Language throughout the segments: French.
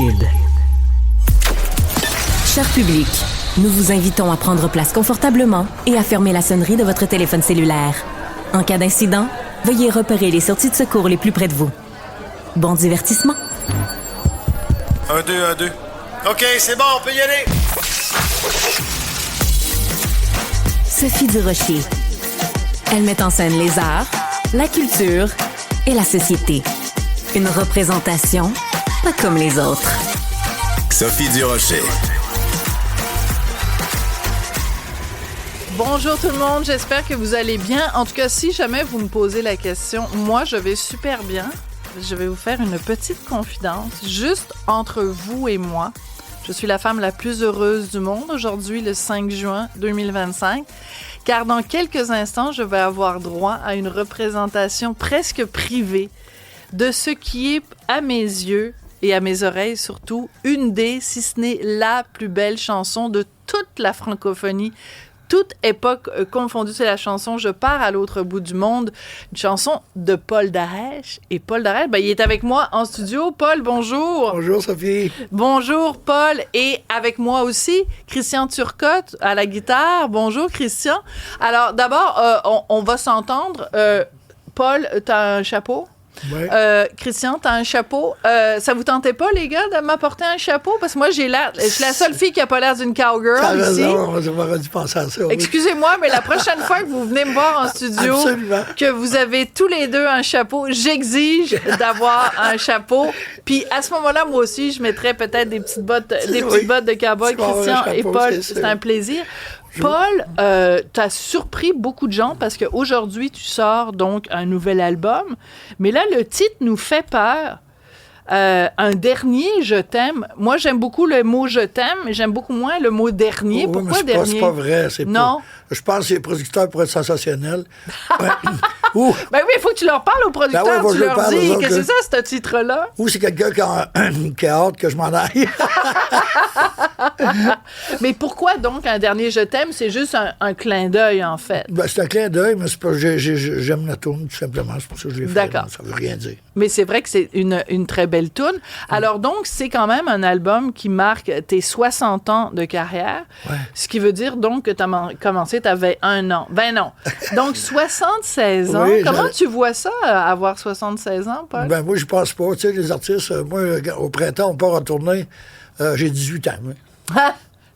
Cube. Cher public, nous vous invitons à prendre place confortablement et à fermer la sonnerie de votre téléphone cellulaire. En cas d'incident, veuillez repérer les sorties de secours les plus près de vous. Bon divertissement. 1, 2, 1, 2. OK, c'est bon, on peut y aller. Sophie Durocher. Elle met en scène les arts, la culture et la société. Une représentation pas comme les autres. Sophie Durocher. Bonjour tout le monde, j'espère que vous allez bien. En tout cas, si jamais vous me posez la question, moi je vais super bien. Je vais vous faire une petite confidence, juste entre vous et moi. Je suis la femme la plus heureuse du monde aujourd'hui, le 5 juin 2025, car dans quelques instants, je vais avoir droit à une représentation presque privée de ce qui est, à mes yeux et à mes oreilles surtout, une des, si ce n'est la plus belle chanson de toute la francophonie, toute époque confondue. C'est la chanson « Je pars à l'autre bout du monde », une chanson de Paul Darèche. Et Paul Darèche, il est avec moi en studio. Paul, bonjour. Bonjour, Sophie. Bonjour, Paul. Et avec moi aussi, Christian Turcotte à la guitare. Bonjour, Christian. Alors, d'abord, on va s'entendre. Paul, t'as un chapeau? Ouais. Christian, t'as un chapeau. Ça vous tentait pas, les gars, de m'apporter un chapeau? Parce que moi, je suis la seule fille qui a pas l'air d'une cowgirl ici. On aurait dû penser à ça. Oui. Excusez-moi, mais la prochaine fois que vous venez me voir en studio, que vous avez tous les deux un chapeau, j'exige d'avoir un chapeau. Puis à ce moment-là, moi aussi, je mettrais peut-être des petites bottes de cowboy. Christian et Paul, c'est un plaisir. Paul, t'as surpris beaucoup de gens parce qu'aujourd'hui, tu sors donc un nouvel album. Mais là, le titre nous fait peur. Un dernier « Je t'aime ». Moi, j'aime beaucoup le mot « Je t'aime », mais j'aime beaucoup moins le mot « dernier ». Pourquoi mais dernier? C'est pas vrai. Non. Je pense que les producteurs pourraient être sensationnels. Ben oui, il faut que tu leur parles aux producteurs. Tu leur dis « Qu'est-ce que c'est ça, ce titre-là? » Ou c'est quelqu'un qui a hâte que je m'en aille. Mais pourquoi donc un dernier « Je t'aime », c'est juste un clin d'œil, en fait? Ben, c'est un clin d'œil, mais c'est pas, j'aime la tourne, tout simplement. C'est pour ça que je l'ai fait. D'accord. Ça veut rien dire. Mais c'est vrai que c'est une très belle toune. Alors donc, c'est quand même un album qui marque tes 60 ans de carrière, ce qui veut dire donc que tu as commencé, tu avais 1 an. Ben non. Donc, 76 ans. Oui, comment tu vois ça, avoir 76 ans, Paul? Ben moi, je pense pas. Tu sais, les artistes, moi, au printemps, on part en tournée. J'ai 18 ans, oui.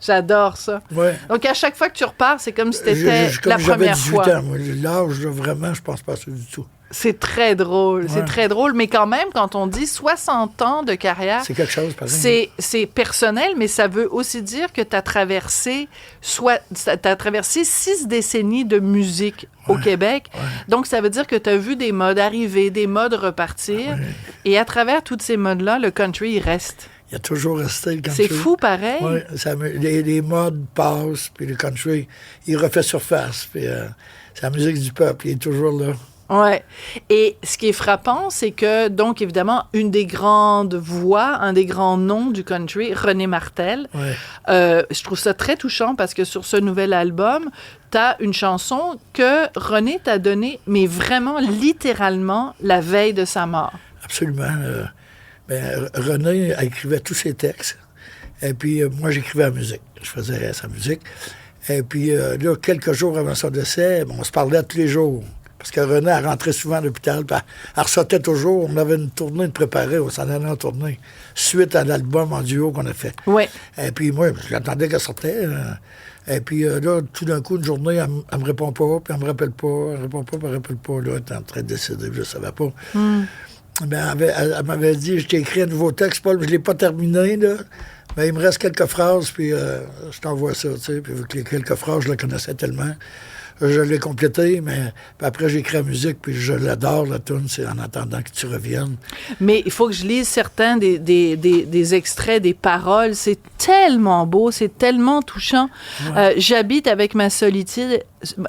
J'adore ça. Ouais. Donc, à chaque fois que tu repars, c'est comme si c'était la première fois. J'avais 18 ans, moi. L'âge, vraiment, je pense pas à ça du tout. C'est très drôle, ouais. C'est très drôle. Mais quand même, quand on dit 60 ans de carrière, c'est quelque chose, par exemple. C'est personnel, mais ça veut aussi dire que tu as traversé 6 décennies de musique au Québec. Ouais. Donc, ça veut dire que tu as vu des modes arriver, des modes repartir. Ouais. Et à travers tous ces modes-là, le country, il reste. Il a toujours resté, le country. C'est fou, pareil. Oui, les modes passent, puis le country, il refait surface. Puis c'est la musique du peuple, il est toujours là. Ouais. Et ce qui est frappant, c'est que, donc, évidemment, une des grandes voix, un des grands noms du country, René Martel. Ouais. Je trouve ça très touchant parce que sur ce nouvel album, t'as une chanson que René t'a donnée, mais vraiment, littéralement, la veille de sa mort. Absolument. René écrivait tous ses textes. Et puis, moi, j'écrivais la musique. Je faisais sa musique. Et puis, là, quelques jours avant son décès, on se parlait tous les jours. Parce que René, elle rentrait souvent à l'hôpital, puis elle ressortait toujours. On avait une tournée de préparer, on s'en allait en tournée, suite à l'album en duo qu'on a fait. Oui. Et puis moi, j'attendais qu'elle sortait. Et puis là, tout d'un coup, une journée, elle me répond pas, puis elle me rappelle pas, elle répond pas, puis elle me rappelle pas. Là, elle était en train de décéder, je savais pas. Ben, elle m'avait dit, je t'ai écrit un nouveau texte, Paul, mais je l'ai pas terminé, là. Mais il me reste quelques phrases, puis je t'envoie ça, tu sais. Puis vu que les quelques phrases, je la connaissais tellement. Je l'ai complété, mais après, j'ai écrit la musique, puis je l'adore, la tune, c'est en attendant que tu reviennes. Mais il faut que je lise certains des extraits, des paroles. C'est tellement beau, c'est tellement touchant. Ouais. J'habite avec ma solitude.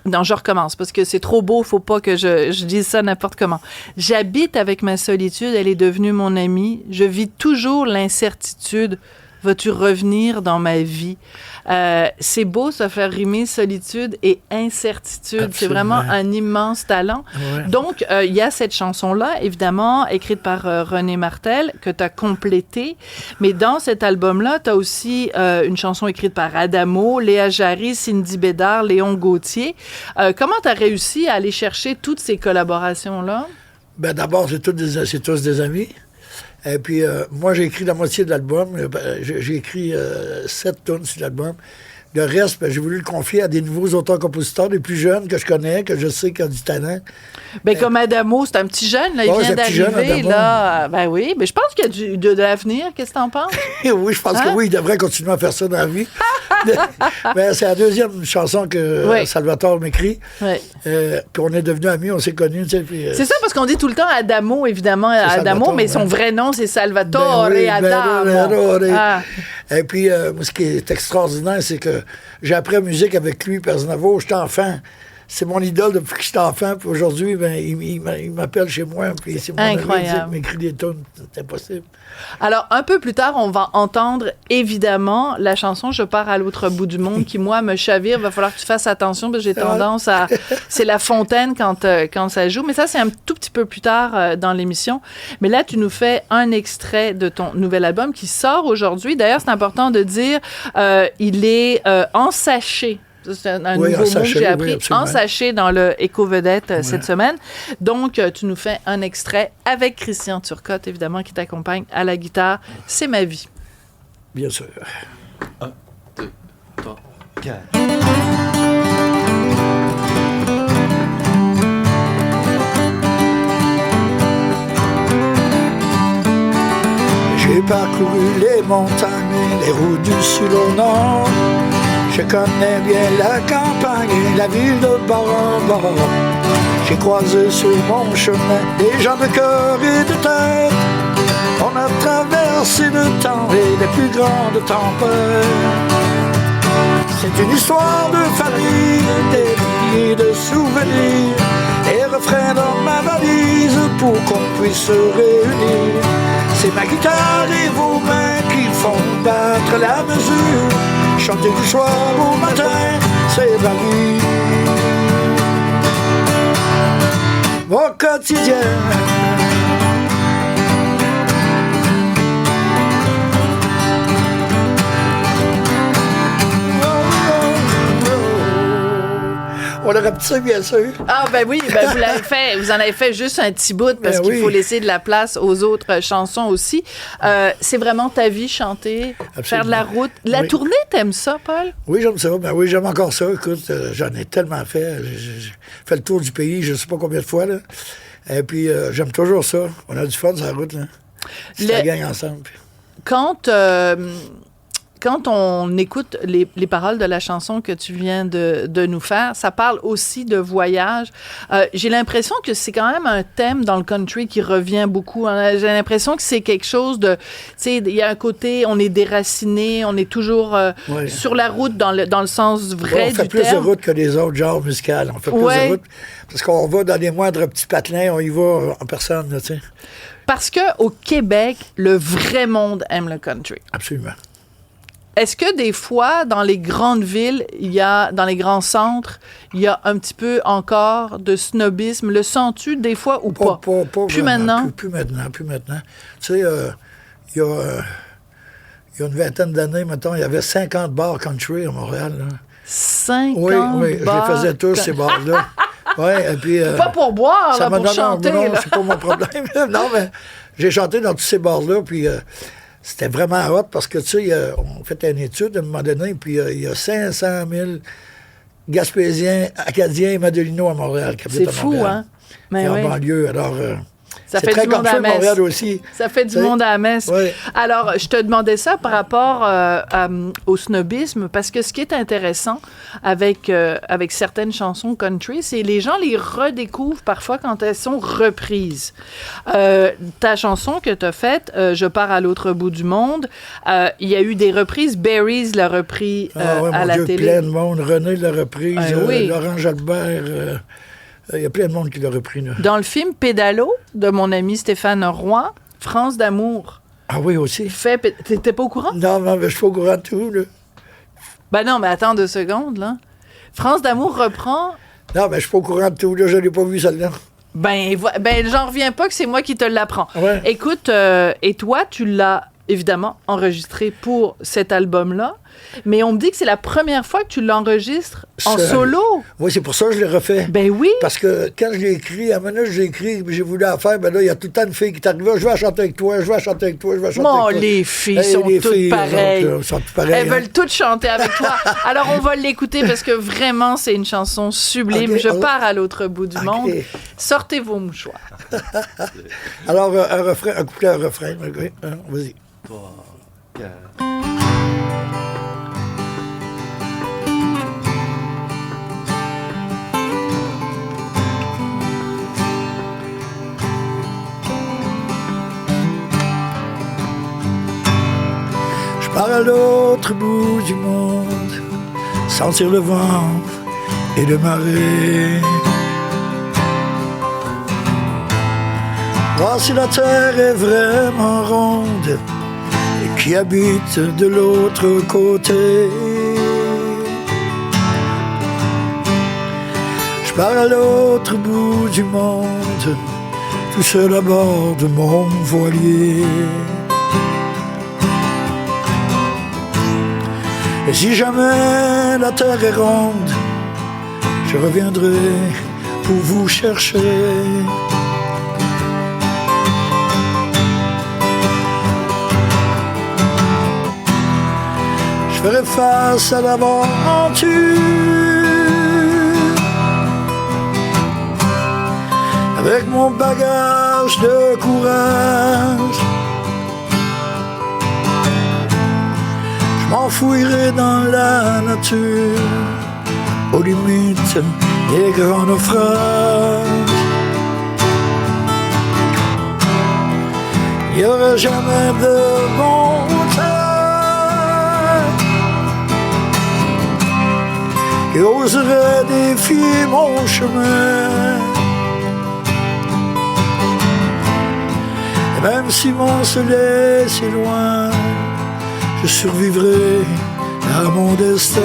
Non, je recommence, parce que c'est trop beau, faut pas que je dise ça n'importe comment. J'habite avec ma solitude, elle est devenue mon amie. Je vis toujours l'incertitude vas-tu revenir dans ma vie? C'est beau se faire rimer solitude et incertitude. Absolument. C'est vraiment un immense talent. Ouais. Donc, il y a cette chanson-là, évidemment, écrite par René Martel, que tu as complétée. Mais dans cet album-là, tu as aussi une chanson écrite par Adamo, Léa Jarry, Cindy Bédard, Léon Gauthier. Comment tu as réussi à aller chercher toutes ces collaborations-là? Ben, d'abord, c'est tous des amis. Et puis, moi, j'ai écrit la moitié de l'album. J'ai écrit 7 tunes sur l'album. Le reste, ben, j'ai voulu le confier à des nouveaux auteurs-compositeurs, des plus jeunes que je connais, que je sais qui ont du talent. Ben, comme Adamo, c'est un petit jeune, là, il vient d'arriver, là. Ben oui, mais je pense qu'il y a de l'avenir. Qu'est-ce que t'en penses? Oui, je pense que oui, il devrait continuer à faire ça dans la vie. Mais c'est la deuxième chanson que Salvatore m'écrit. Oui. Puis on est devenus amis, on s'est connus. Tu sais, puis, c'est ça, parce qu'on dit tout le temps Adamo, évidemment, Adamo, mais son vrai nom, c'est Salvatore Adamo. Et puis, moi, ce qui est extraordinaire, c'est que j'ai appris la musique avec lui, Personnavo. J'étais enfant. C'est mon idole depuis que j'étais enfant. Puis aujourd'hui, ben, il m'appelle chez moi. Puis c'est mon ami, il m'écrit des tunes. C'est impossible. Alors, un peu plus tard, on va entendre, évidemment, la chanson « Je pars à l'autre bout du monde » qui, moi, me chavire. Il va falloir que tu fasses attention parce que j'ai tendance à... C'est La Fontaine quand ça joue. Mais ça, c'est un tout petit peu plus tard dans l'émission. Mais là, tu nous fais un extrait de ton nouvel album qui sort aujourd'hui. D'ailleurs, c'est important de dire, il est en sachet. C'est un nouveau mot que j'ai appris, en sachet dans le Éco-Vedette cette semaine. Donc, tu nous fais un extrait avec Christian Turcotte, évidemment, qui t'accompagne à la guitare. C'est ma vie. Bien sûr. 1, 2, 3, 4. J'ai parcouru les montagnes, les routes du sud au nord. Je connais bien la campagne et la ville de bord en bord. J'ai croisé sur mon chemin des gens de cœur et de tête. On a traversé le temps et les plus grandes tempêtes. C'est une histoire de famille, des milliers de souvenirs, des refrains dans ma valise pour qu'on puisse se réunir. C'est ma guitare et vos mains qui font battre la mesure. Chanter du soir au matin, c'est la vie. Mon quotidien. On aurait pu ça, bien sûr. Ah, ben oui, ben vous l'avez fait. Vous en avez fait juste un petit bout parce qu'il faut laisser de la place aux autres chansons aussi. C'est vraiment ta vie, chanter, faire de la route. La tournée, t'aimes ça, Paul? Oui, j'aime ça. Ben oui, j'aime encore ça. Écoute, j'en ai tellement fait. J'ai fait le tour du pays, je ne sais pas combien de fois, là. Et puis, j'aime toujours ça. On a du fun sur la route, là. C'est la gang ensemble. Quand on écoute les paroles de la chanson que tu viens de nous faire, ça parle aussi de voyage. J'ai l'impression que c'est quand même un thème dans le country qui revient beaucoup. J'ai l'impression que c'est quelque chose de... Tu sais, il y a un côté, on est déraciné, on est toujours sur la route dans le sens vrai du terme. On fait plus de route que les autres genres musicaux. On fait plus de route parce qu'on va dans les moindres petits patelins, on y va en personne, tu sais. Parce qu'au Québec, le vrai monde aime le country. Absolument. Est-ce que des fois, dans les grandes villes, dans les grands centres, il y a un petit peu encore de snobisme? Le sens-tu des fois ou pas? Pas plus vraiment, maintenant? Plus maintenant. Tu sais, il y a une vingtaine d'années, mettons, il y avait 50 bars country à Montréal. Là. 50 oui, bars? Je les faisais tous, ces bars-là. Ouais, et puis, pas pour boire, là, pour chanter. Non, là. c'est pas mon problème. Non, mais j'ai chanté dans tous ces bars-là, puis... c'était vraiment hot parce que, tu sais, on fait une étude à un moment donné, puis il y a 500 000 Gaspésiens, Acadiens et Madelinots à Montréal qui habitent à Montréal. C'est fou, hein? Mais et en banlieue, alors... ça c'est fait très du monde à la messe. Montréal aussi. Ça fait du monde à la messe. Oui. Alors, je te demandais ça par rapport au snobisme, parce que ce qui est intéressant avec certaines chansons country, c'est les gens les redécouvrent parfois quand elles sont reprises. Ta chanson que tu as faite, Je pars à l'autre bout du monde, il y a eu des reprises. Berries l'a repris à la télé. Plein de monde. René l'a reprise. Oui. Laurent Jalbert... il y a plein de monde qui l'a repris. Là. Dans le film Pédalo de mon ami Stéphane Roy, France d'amour, Ah oui, aussi? T'étais pas au courant? Non, mais je suis pas au courant de tout, là. Ben non, mais attends 2 secondes, là. France d'amour reprend... Non, mais je suis pas au courant de tout, là. Je l'ai pas vu, celle-là. Ben, j'en reviens pas que c'est moi qui te l'apprends. Ouais. Écoute, et toi, tu l'as évidemment enregistré pour cet album-là, mais on me dit que c'est la première fois que tu l'enregistres en solo. Oui, c'est pour ça que je l'ai refait. Ben oui. Parce que quand je l'ai écrit, à un moment donné, je l'ai écrit, j'ai voulu la faire, ben là, il y a tout le temps une fille qui t'arrive, je vais chanter avec toi, je vais chanter avec toi, je vais chanter avec toi. Les filles Hey, sont les toutes filles, pareilles. sont toutes pareilles. Elles veulent toutes chanter avec toi. Alors, on va l'écouter parce que vraiment, c'est une chanson sublime. Ok, Je pars à l'autre bout du monde. Ok. Sortez vos mouchoirs. Alors, un refrain, un couplet, un refrain. Ok, hein, vas-y. 3, 4. Je pars à l'autre bout du monde, sentir le vent et le marée. Voir si la terre est vraiment ronde et qui habite de l'autre côté. Je pars à l'autre bout du monde, tout seul à bord de mon voilier. Et si jamais la terre est ronde, je reviendrai pour vous chercher. Je ferai face à l'aventure avec mon bagage de courage. Je m'enfouirai dans la nature, aux limites des grands naufrages. Il n'y aura jamais de montagne qui oserait défier mon chemin. Et même si mon soleil s'éloigne, je survivrai à mon destin.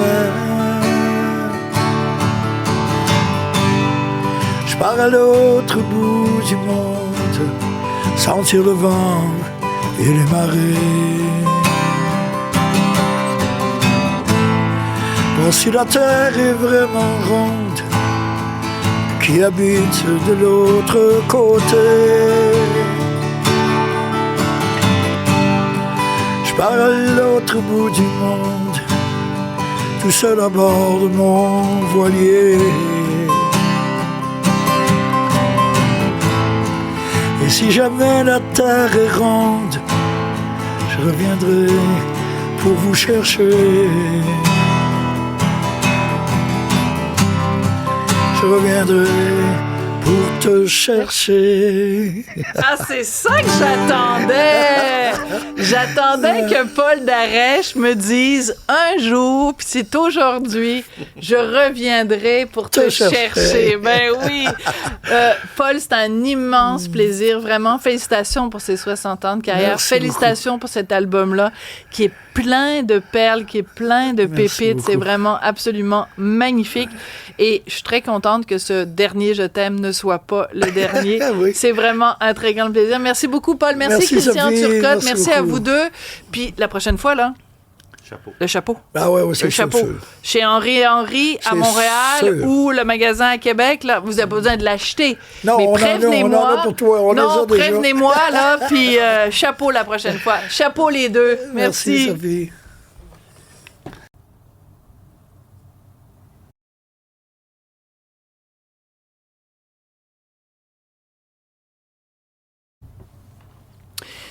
Je pars à l'autre bout du monde, sentir le vent et les marées. Voir si la terre est vraiment ronde, qui habite de l'autre côté. Je pars à l'autre bout du monde, tout seul à bord de mon voilier. Et si jamais la terre est ronde, je reviendrai pour vous chercher. Je reviendrai pour te chercher. Ah, c'est ça que j'attendais! J'attendais que Paul Darèche me dise un jour, puis c'est aujourd'hui, je reviendrai pour te chercher. Ben oui! Paul, c'est un immense plaisir, vraiment. Félicitations pour ces 60 ans de carrière. Merci Félicitations beaucoup. pour cet album-là, qui est plein de perles, qui est plein de Merci pépites. beaucoup. C'est vraiment absolument magnifique. Et je suis très contente que ce dernier Je t'aime ne soit pas le dernier. Oui. C'est vraiment un très grand plaisir. Merci beaucoup, Paul. Merci Christian Sophie. Turcotte. Merci à beaucoup. vous deux. Puis la prochaine fois, là, Chapeau. le chapeau. Ah ouais, c'est Le chapeau. sûr. Chez Henri et Henri à C'est Montréal sûr. ou le magasin à Québec, là, vous n'avez pas besoin de l'acheter. Non, mais on en a prévenez-moi. pour toi. On les non, a déjà. prévenez-moi, là, puis chapeau la prochaine fois. Chapeau les deux. Merci Sophie.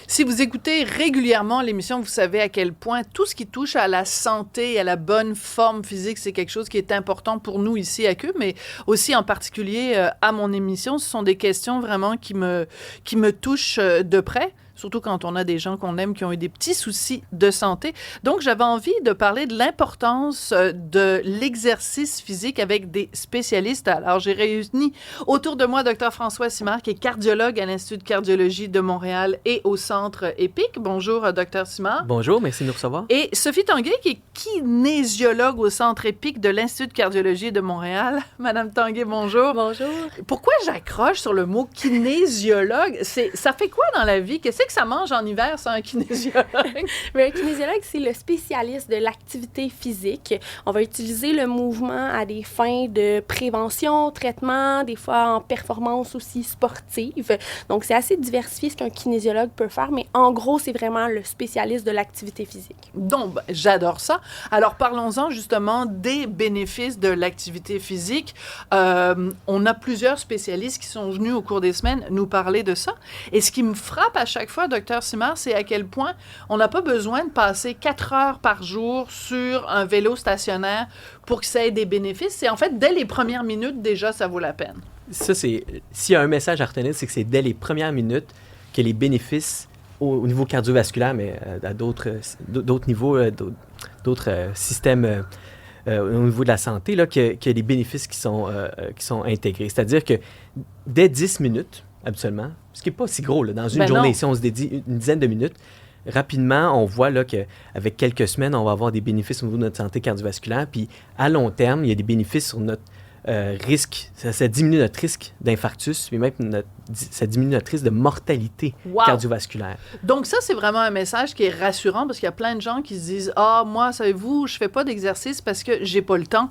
Si vous écoutez régulièrement l'émission, vous savez à quel point tout ce qui touche à la santé, à la bonne forme physique, c'est quelque chose qui est important pour nous ici à Cube, mais aussi en particulier à mon émission. Ce sont des questions vraiment qui me touchent de près. surtout quand on a des gens qu'on aime qui ont eu des petits soucis de santé. Donc, j'avais envie de parler de l'importance de l'exercice physique avec des spécialistes. Alors, j'ai réuni autour de moi Dr François Simard, qui est cardiologue à l'Institut de cardiologie de Montréal et au Centre EPIC. Bonjour, Dr Simard. Bonjour, merci de nous recevoir. Et Sophie Tanguay, qui est kinésiologue au Centre EPIC de l'Institut de cardiologie de Montréal. Madame Tanguay, bonjour. Bonjour. Pourquoi j'accroche sur le mot kinésiologue? Ça fait quoi dans la vie? Qu'est-ce que ça mange en hiver, ça, un kinésiologue? Mais un kinésiologue, c'est le spécialiste de l'activité physique. On va utiliser le mouvement à des fins de prévention, traitement, des fois en performance aussi sportive. Donc, c'est assez diversifié ce qu'un kinésiologue peut faire, mais en gros, c'est vraiment le spécialiste de l'activité physique. Donc, j'adore ça. Alors, parlons-en justement des bénéfices de l'activité physique. On a plusieurs spécialistes qui sont venus au cours des semaines nous parler de ça. Et ce qui me frappe à chaque fois, Dr Simard, c'est à quel point on n'a pas besoin de passer 4 heures par jour sur un vélo stationnaire pour que ça ait des bénéfices. C'est en fait, dès les premières minutes, déjà, ça vaut la peine. Ça, s'il y a un message à retenir, c'est que c'est dès les premières minutes que les bénéfices au niveau cardiovasculaire, mais à d'autres niveaux, d'autres systèmes au niveau de la santé, là, que les bénéfices qui sont intégrés. C'est-à-dire que dès 10 minutes, habituellement, ce qui n'est pas si gros, là, dans une journée, si on se dédie une dizaine de minutes, rapidement, on voit là, qu'avec quelques semaines, on va avoir des bénéfices au niveau de notre santé cardiovasculaire. Puis à long terme, il y a des bénéfices sur notre risque. Ça diminue notre risque d'infarctus, puis même ça diminue notre risque de mortalité cardiovasculaire. Donc ça, c'est vraiment un message qui est rassurant parce qu'il y a plein de gens qui se disent « Ah, moi, savez-vous, je fais pas d'exercice parce que j'ai pas le temps. »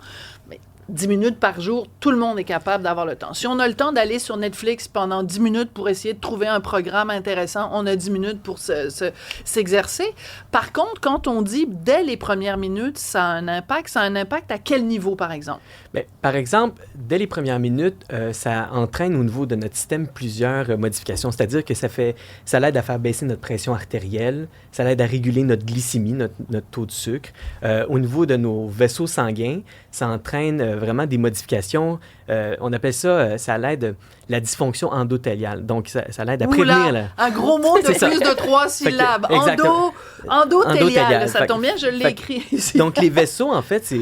Mais 10 minutes par jour, tout le monde est capable d'avoir le temps. Si on a le temps d'aller sur Netflix pendant 10 minutes pour essayer de trouver un programme intéressant, on a 10 minutes pour s'exercer. Par contre, quand on dit dès les premières minutes, ça a un impact à quel niveau, par exemple? Bien, par exemple, dès les premières minutes, ça entraîne au niveau de notre système plusieurs modifications. C'est-à-dire que ça l'aide à faire baisser notre pression artérielle, ça l'aide à réguler notre glycémie, notre taux de sucre. Au niveau de nos vaisseaux sanguins, ça entraîne vraiment des modifications. On appelle ça, ça l'aide la dysfonction endothéliale. Donc, ça l'aide à prévenir... Un gros mot de plus de 3 syllabes. Endothéliale. Ça tombe bien, je l'ai écrit ici. Donc, les vaisseaux, en fait,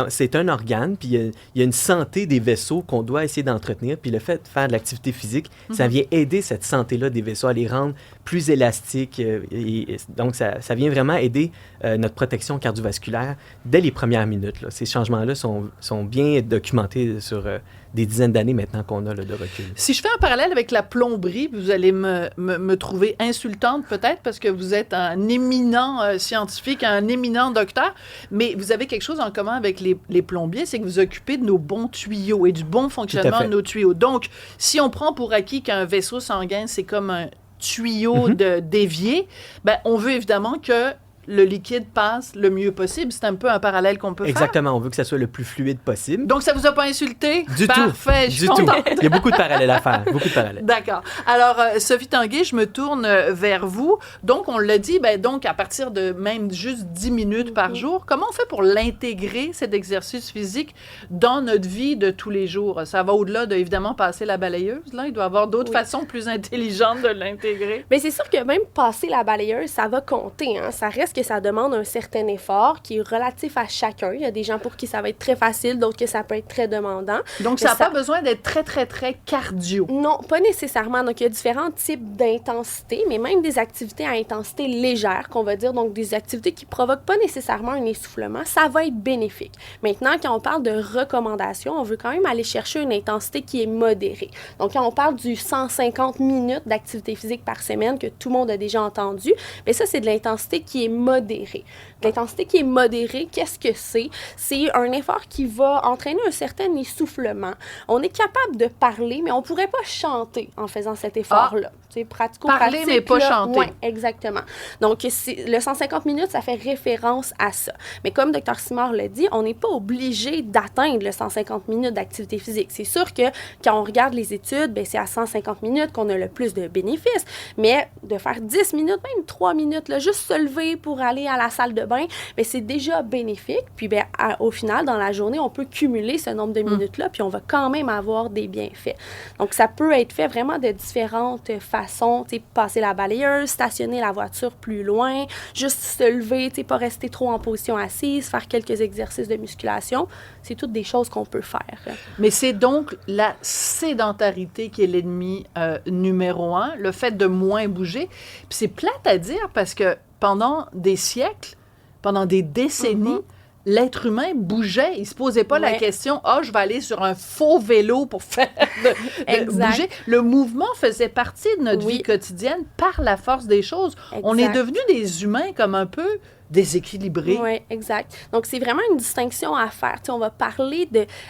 c'est un organe, puis il y a une santé des vaisseaux qu'on doit essayer d'entretenir. Puis le fait de faire de l'activité physique, ça vient aider cette santé-là des vaisseaux à les rendre plus élastiques. Et donc, ça vient vraiment aider notre protection cardiovasculaire dès les premières minutes. Là. Ces changements-là sont bien documentés sur des dizaines d'années maintenant qu'on a là, de recul. Si je fais un parallèle avec la plomberie, vous allez me trouver insultante peut-être parce que vous êtes un éminent scientifique, un éminent docteur, mais vous avez quelque chose en commun avec les plombiers, c'est que vous occupez de nos bons tuyaux et du bon fonctionnement de nos tuyaux. Donc, si on prend pour acquis qu'un vaisseau sanguin, c'est comme un tuyau d'évier, ben, on veut évidemment que le liquide passe le mieux possible. C'est un peu un parallèle qu'on peut faire. Exactement. On veut que ça soit le plus fluide possible. Donc, ça vous a pas insulté? Du tout. Parfait. Du tout. Il y a beaucoup de parallèles à faire. Beaucoup de parallèles. D'accord. Alors, Sophie Tanguay, je me tourne vers vous. Donc, on l'a dit, donc, à partir de même juste 10 minutes par jour, comment on fait pour l'intégrer, cet exercice physique, dans notre vie de tous les jours? Ça va au-delà de, évidemment, passer la balayeuse. Là. Il doit y avoir d'autres façons plus intelligentes de l'intégrer. Mais c'est sûr que même passer la balayeuse, ça va compter. Hein? Ça reste que ça demande un certain effort qui est relatif à chacun. Il y a des gens pour qui ça va être très facile, d'autres que ça peut être très demandant. Donc, ça n'a pas besoin d'être très, très, très cardio. Non, pas nécessairement. Donc, il y a différents types d'intensité, mais même des activités à intensité légère, qu'on va dire, donc des activités qui ne provoquent pas nécessairement un essoufflement, ça va être bénéfique. Maintenant, quand on parle de recommandations, on veut quand même aller chercher une intensité qui est modérée. Donc, quand on parle du 150 minutes d'activité physique par semaine, que tout le monde a déjà entendu, bien ça, c'est de l'intensité qui est modérée. L'intensité qui est modérée, qu'est-ce que c'est? C'est un effort qui va entraîner un certain essoufflement. On est capable de parler, mais on ne pourrait pas chanter en faisant cet effort-là. C'est pratico-pratique. Parler, mais pas chanter. Oui, exactement. Donc, le 150 minutes, ça fait référence à ça. Mais comme Dr Simard l'a dit, on n'est pas obligé d'atteindre le 150 minutes d'activité physique. C'est sûr que quand on regarde les études, bien, c'est à 150 minutes qu'on a le plus de bénéfices. Mais de faire 10 minutes, même 3 minutes, là, juste se lever pour pour aller à la salle de bain, bien, c'est déjà bénéfique. Puis bien, au final, dans la journée, on peut cumuler ce nombre de minutes-là, puis on va quand même avoir des bienfaits. Donc, ça peut être fait vraiment de différentes façons. Tu sais, passer la balayeuse, stationner la voiture plus loin, juste se lever, tu sais, pas rester trop en position assise, faire quelques exercices de musculation. C'est toutes des choses qu'on peut faire. Mais c'est donc la sédentarité qui est l'ennemi numéro 1, le fait de moins bouger. Puis c'est plate à dire parce que pendant des siècles, pendant des décennies, l'être humain bougeait. Il ne se posait pas la question « Ah, je vais aller sur un faux vélo pour faire de bouger ». Le mouvement faisait partie de notre vie quotidienne par la force des choses. On est devenus des humains comme un peu déséquilibrés. Oui, exact. Donc, c'est vraiment une distinction à faire. Tu sais, on va parler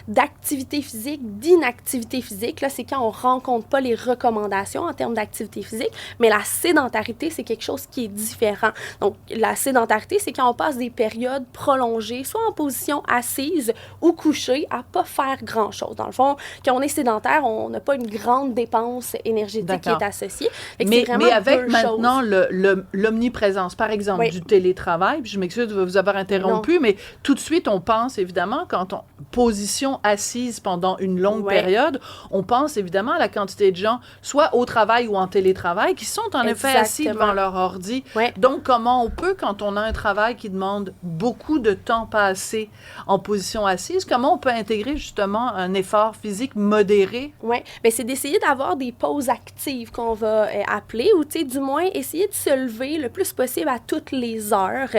d'activité physique, d'inactivité physique. Là, c'est quand on ne rencontre pas les recommandations en termes d'activité physique, mais la sédentarité, c'est quelque chose qui est différent. Donc, la sédentarité, c'est quand on passe des périodes prolongées, soit en position assise ou couchée, à ne pas faire grand-chose. Dans le fond, quand on est sédentaire, on n'a pas une grande dépense énergétique qui est associée. Mais avec maintenant l'omniprésence, par exemple, du télétravail, puis je m'excuse de vous avoir interrompu, mais tout de suite, on pense évidemment, quand on position assise pendant une longue période, on pense évidemment à la quantité de gens, soit au travail ou en télétravail, qui sont en effet assis devant leur ordi. Donc, comment on peut, quand on a un travail qui demande beaucoup de temps passé en position assise, comment on peut intégrer justement un effort physique modéré? Oui, bien, c'est d'essayer d'avoir des pauses actives qu'on va appeler, ou tu sais, du moins, essayer de se lever le plus possible à toutes les heures.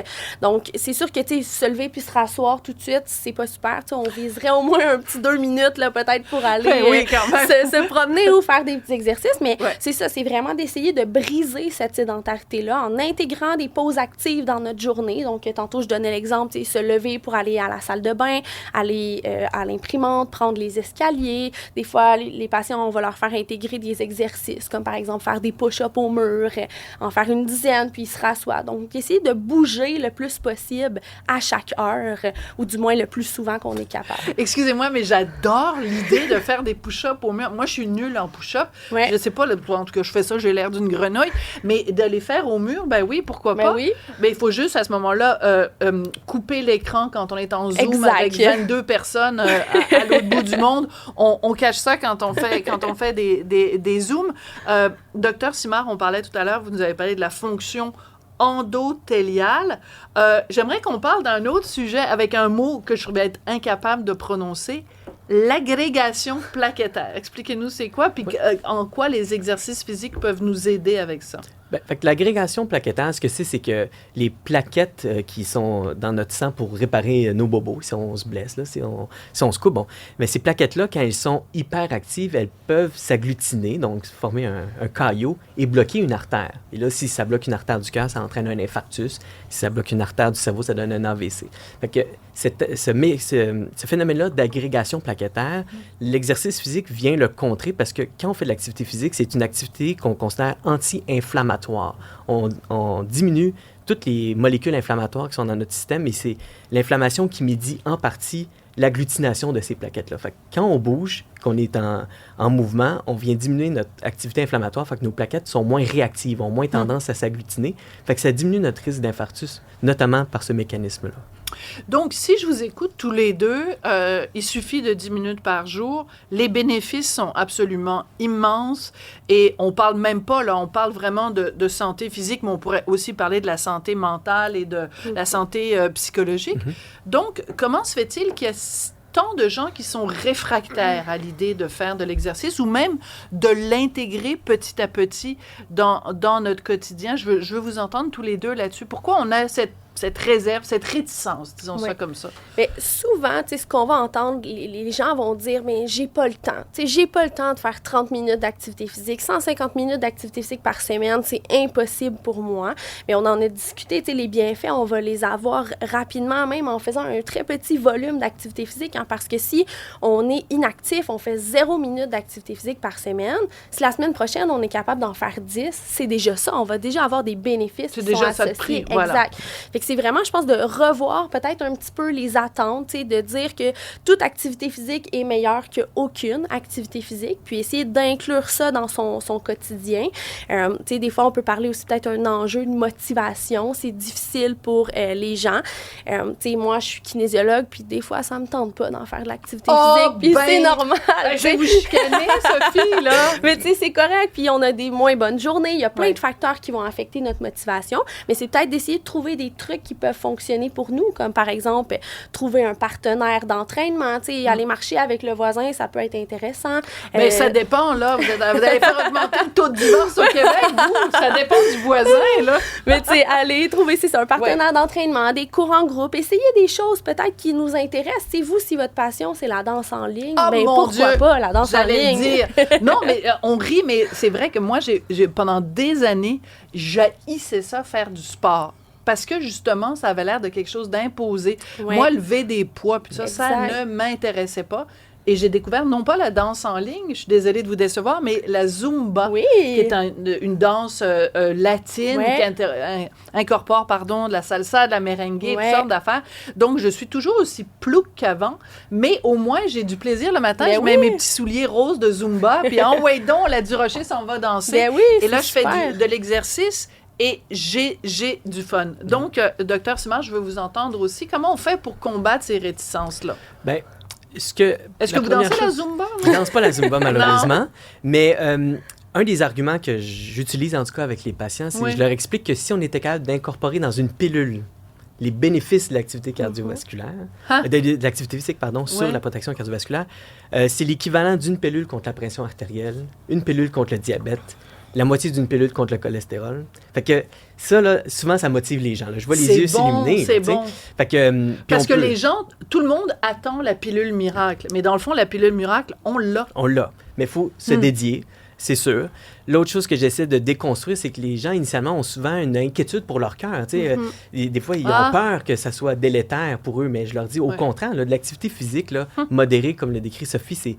Donc, c'est sûr que, tu sais, se lever puis se rasseoir tout de suite, c'est pas super. Tu sais, on viserait au moins un petit 2 minutes, là, peut-être, pour aller se promener ou faire des petits exercices. Mais c'est ça, c'est vraiment d'essayer de briser cette sédentarité-là en intégrant des pauses actives dans notre journée. Donc, tantôt, je donnais l'exemple, tu sais, se lever pour aller à la salle de bain, aller à l'imprimante, prendre les escaliers. Des fois, les patients, on va leur faire intégrer des exercices, comme par exemple faire des push-ups au mur, en faire une dizaine, puis ils se rassoient. Donc, essayer de bouger le plus possible à chaque heure, ou du moins le plus souvent qu'on est capable. Excusez-moi, mais j'adore l'idée de faire des push-ups au mur. Moi, je suis nulle en push-up. Je sais pas, en tout cas, je fais ça, j'ai l'air d'une grenouille, mais de les faire au mur, ben oui, pourquoi pas? Mais il faut juste, à ce moment-là, couper l'écran quand on est en Zoom avec 22 personnes à l'autre bout du monde. On cache ça quand on fait des Zooms. Docteur Simard, on parlait tout à l'heure, vous nous avez parlé de la fonction endothéliale. J'aimerais qu'on parle d'un autre sujet avec un mot que je vais être incapable de prononcer, l'agrégation plaquettaire. Expliquez-nous c'est quoi, puis en quoi les exercices physiques peuvent nous aider avec ça. Bien, fait que l'agrégation plaquettaire, ce que c'est que les plaquettes qui sont dans notre sang pour réparer nos bobos, si on se blesse, là, si on se coupe, bon, mais ces plaquettes-là, quand elles sont hyperactives, elles peuvent s'agglutiner, donc former un caillot et bloquer une artère. Et là, si ça bloque une artère du cœur, ça entraîne un infarctus. Si ça bloque une artère du cerveau, ça donne un AVC. Fait que ce phénomène-là d'agrégation plaquettaire, l'exercice physique vient le contrer parce que quand on fait de l'activité physique, c'est une activité qu'on considère anti-inflammatoire. On diminue toutes les molécules inflammatoires qui sont dans notre système et c'est l'inflammation qui médie en partie l'agglutination de ces plaquettes-là. Fait que quand on bouge, qu'on est en mouvement, on vient diminuer notre activité inflammatoire, fait que nos plaquettes sont moins réactives, ont moins tendance à s'agglutiner. Fait que ça diminue notre risque d'infarctus, notamment par ce mécanisme-là. Donc, si je vous écoute tous les deux, il suffit de 10 minutes par jour. Les bénéfices sont absolument immenses et on parle même pas, là, on parle vraiment de santé physique, mais on pourrait aussi parler de la santé mentale et de la santé psychologique. Donc, comment se fait-il qu'il y a tant de gens qui sont réfractaires à l'idée de faire de l'exercice ou même de l'intégrer petit à petit dans notre quotidien? Je veux vous entendre tous les deux là-dessus. Pourquoi on a cette réserve, cette réticence, disons ça comme ça? Mais souvent, tu sais, ce qu'on va entendre, les gens vont dire, mais j'ai pas le temps. Tu sais, j'ai pas le temps de faire 30 minutes d'activité physique, 150 minutes d'activité physique par semaine, c'est impossible pour moi. Mais on en a discuté, tu sais, les bienfaits, on va les avoir rapidement, même en faisant un très petit volume d'activité physique, hein, parce que si on est inactif, on fait 0 minutes d'activité physique par semaine, si la semaine prochaine, on est capable d'en faire 10, c'est déjà ça. On va déjà avoir des bénéfices qui sont associés. Ça de prix, voilà. Exact. Fait que c'est vraiment, je pense, de revoir peut-être un petit peu les attentes, tu sais, de dire que toute activité physique est meilleure qu'aucune activité physique, puis essayer d'inclure ça dans son quotidien. Tu sais, des fois, on peut parler aussi peut-être d'un enjeu de motivation. C'est difficile pour les gens. Tu sais, moi, je suis kinésiologue, puis des fois, ça me tente pas d'en faire de l'activité physique, puis c'est normal. Je vais vous chicaner, Sophie, là. Mais tu sais, c'est correct, puis on a des moins bonnes journées. Il y a plein de facteurs qui vont affecter notre motivation, mais c'est peut-être d'essayer de trouver des trucs qui peuvent fonctionner pour nous, comme par exemple, trouver un partenaire d'entraînement, tu sais, aller marcher avec le voisin, ça peut être intéressant. Mais ça dépend, là. Vous allez faire augmenter le taux de divorce au Québec, vous. Ça dépend du voisin, là. Mais tu sais, aller trouver, c'est un partenaire d'entraînement, des cours en groupe, essayer des choses peut-être qui nous intéressent. Tu sais, vous, si votre passion, c'est la danse en ligne, ben pourquoi pas la danse en ligne? Dire. Non, mais on rit, mais c'est vrai que moi, j'ai pendant des années, j'haïssais ça, faire du sport. Parce que, justement, ça avait l'air de quelque chose d'imposé. Ouais. Moi, lever des poids, puis ça Exact. ne m'intéressait pas. Et j'ai découvert, non pas la danse en ligne, je suis désolée de vous décevoir, mais la Zumba, Oui. qui est une danse latine Ouais. qui incorpore, de la salsa, de la merengue, toutes Ouais. sortes d'affaires. Donc, je suis toujours aussi plouc qu'avant, mais au moins, j'ai du plaisir le matin. Ben Je mets oui. mes petits souliers roses de Zumba, puis en ouais donc, la Durocher s'en va danser. Ben oui, Et là, c'est je fais super. de l'exercice. Et j'ai du fun. Donc, Dr. Simard, je veux vous entendre aussi. Comment on fait pour combattre ces réticences-là? Ben, Est-ce que vous dansez la Zumba? Je ne danse pas la Zumba, malheureusement. Mais un des arguments que j'utilise, en tout cas, avec les patients, c'est que je leur explique que si on était capable d'incorporer dans une pilule les bénéfices de l'activité cardiovasculaire, de l'activité physique, sur la protection cardiovasculaire, c'est l'équivalent d'une pilule contre la pression artérielle, une pilule contre le diabète, la moitié d'une pilule contre le cholestérol. Fait que ça, là, souvent, ça motive les gens. Là. Je vois les yeux s'illuminer. C'est là, bon. Fait que, Parce que les gens, tout le monde attend la pilule miracle. Mais dans le fond, la pilule miracle, on l'a. On l'a. Mais il faut se dédier, c'est sûr. L'autre chose que j'essaie de déconstruire, c'est que les gens, initialement, ont souvent une inquiétude pour leur cœur. Des fois, ils ont peur que ça soit délétère pour eux, mais je leur dis, au contraire, là, de l'activité physique là, modérée, comme le décrit Sophie, c'est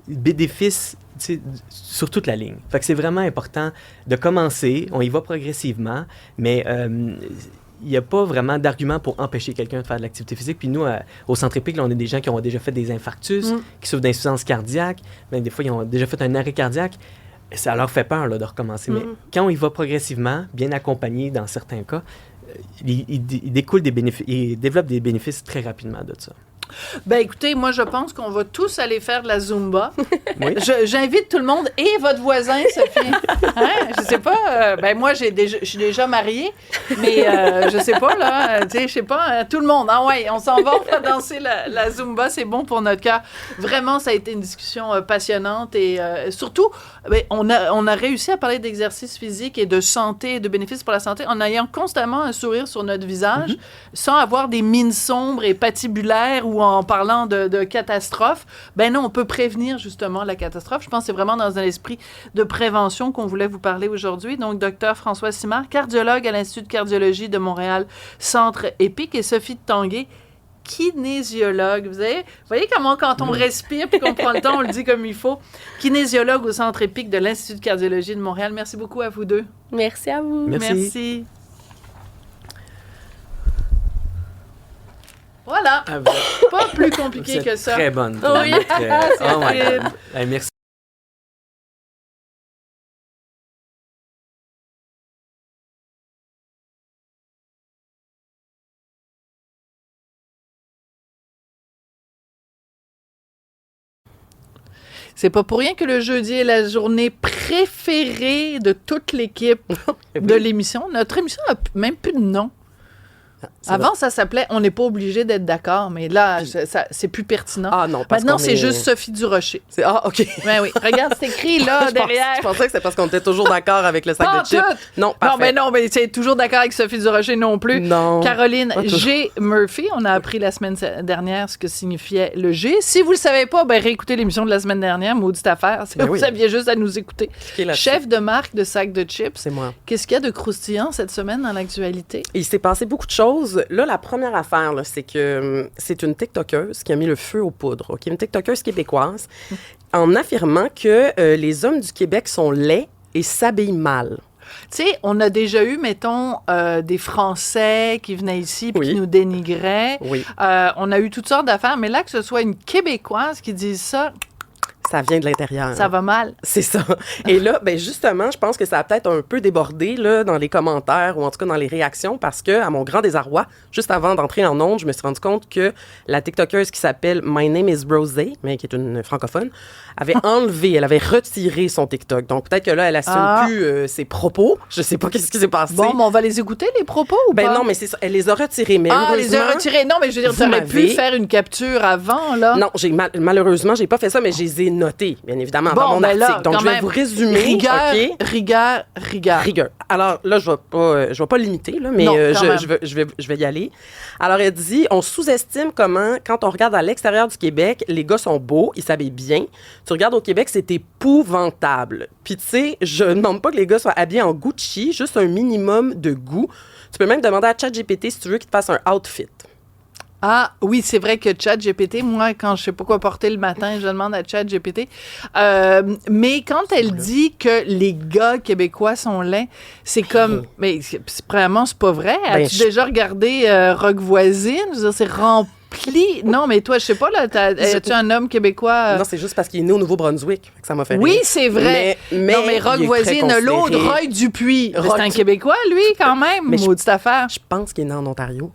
bénéfice sur toute la ligne. Fait que c'est vraiment important de commencer, on y va progressivement, mais il n'y a pas vraiment d'argument pour empêcher quelqu'un de faire de l'activité physique. Puis nous, au Centre Épique, là, on a des gens qui ont déjà fait des infarctus, qui souffrent d'insuffisance cardiaque, même des fois, ils ont déjà fait un arrêt cardiaque. Ça leur fait peur là, de recommencer. Mais quand on y va progressivement, bien accompagné dans certains cas, il découle des bénéfices, il développe des bénéfices très rapidement de ça. Ben écoutez, moi je pense qu'on va tous aller faire de la Zumba. Oui. J'invite tout le monde et votre voisin, Sophie. Je sais pas, ben moi je suis déjà mariée, mais je sais pas là, tu sais, je sais pas, tout le monde. Ah ouais, on s'en va, on va danser la Zumba, c'est bon pour notre cœur. Vraiment, ça a été une discussion passionnante et surtout, ben, on a réussi à parler d'exercice physique et de santé, de bénéfices pour la santé, en ayant constamment un sourire sur notre visage, sans avoir des mines sombres et patibulaires ou en parlant de catastrophe. Ben non, on peut prévenir justement la catastrophe. Je pense que c'est vraiment dans un esprit de prévention qu'on voulait vous parler aujourd'hui. Donc, Dr. François Simard, cardiologue à l'Institut de cardiologie de Montréal, Centre Épique, et Sophie de Tanguay, kinésiologue. Vous voyez comment, quand on respire puis qu'on prend le temps, on le dit comme il faut. Kinésiologue au Centre Épique de l'Institut de cardiologie de Montréal. Merci beaucoup à vous deux. Merci à vous. Merci. Voilà. Pas plus compliqué que ça. Très bonne. Oui. Oh my C'est God. Merci. C'est pas pour rien que le jeudi est la journée préférée de toute l'équipe de l'émission. Notre émission n'a même plus de nom. Avant, ça s'appelait « On n'est pas obligé d'être d'accord », mais là, c'est plus pertinent. Ah non, parce Maintenant, qu'on c'est est... juste Sophie Durocher. Ah, OK. Ben oui, regarde, c'est écrit là, derrière. Je pensais que c'est parce qu'on était toujours d'accord avec le sac Pas de chips. tout. Non, parfait. Non, mais c'est toujours d'accord avec Sophie Durocher non plus. Non. Caroline Pas toujours. G. Murphy, on a appris la semaine dernière ce que signifiait le G. Si vous le savez pas, ben réécoutez l'émission de la semaine dernière, maudite affaire. Ben Vous oui. aviez juste à nous écouter. Cliquez là-dessus. Chef de marque de sac de chips. C'est moi. Qu'est-ce qu'il y a de croustillant cette semaine dans l'actualité? Il s'est passé beaucoup de choses. Là, la première affaire, là, c'est que c'est une TikTokeuse qui a mis le feu aux poudres. OK? Une TikTokeuse québécoise en affirmant que les hommes du Québec sont laids et s'habillent mal. Tu sais, on a déjà eu, mettons, des Français qui venaient ici puis Oui. qui nous dénigraient. Oui. On a eu toutes sortes d'affaires, mais là, que ce soit une Québécoise qui dise ça, Ça vient de l'intérieur. ça va mal. C'est ça. Et là, ben justement, je pense que ça a peut-être un peu débordé là, dans les commentaires ou en tout cas dans les réactions parce que, à mon grand désarroi, juste avant d'entrer en ondes, je me suis rendu compte que la TikTokeuse qui s'appelle My Name is Rosé, mais qui est une francophone, avait enlevé, elle avait retiré son TikTok. Donc peut-être que là, elle assume plus ses propos. Je sais pas qu'est-ce qui s'est passé. Bon, mais on va les écouter, les propos, ou ben pas? non, mais c'est ça. Elle les a retirés. Mais Ah, les a heureusement- retirés. Non, mais je veux dire, vous tu aurais pu m'avez- faire une capture avant, là. Non, malheureusement, j'ai pas fait ça, mais je les ai notés, bien évidemment, dans mon ben article. là, Donc, quand je vais même, vous résumer. Rigueur, OK? rigueur. Rigueur. Alors là, je vais pas limiter, là, mais Non, quand même. je vais y aller. Alors, elle dit, on sous-estime comment, quand on regarde à l'extérieur du Québec, les gars sont beaux, ils s'habillent bien. Tu regardes au Québec, c'est épouvantable. Puis tu sais, je ne demande pas que les gars soient habillés en Gucci, juste un minimum de goût. Tu peux même demander à ChatGPT si tu veux qu'il te fasse un outfit. Ah oui, c'est vrai que ChatGPT, moi, quand je sais pas quoi porter le matin, je demande à ChatGPT. Mais quand elle dit que les gars québécois sont laids, c'est comme... Mais premièrement, c'est pas vrai. Ben, As-tu déjà regardé Rock Voisine? Je veux dire, c'est rempli. Non, mais toi, je sais pas, là, as-tu un homme québécois? Non, c'est juste parce qu'il est né au Nouveau-Brunswick que ça m'a fait Oui, rire. c'est vrai. Mais non, mais Rock il est très Voisine, l'autre, considéré. Roy Dupuis. Roy C'est un Du- Québécois, lui, quand même. Mais Maudite affaire. Je pense qu'il est né en Ontario.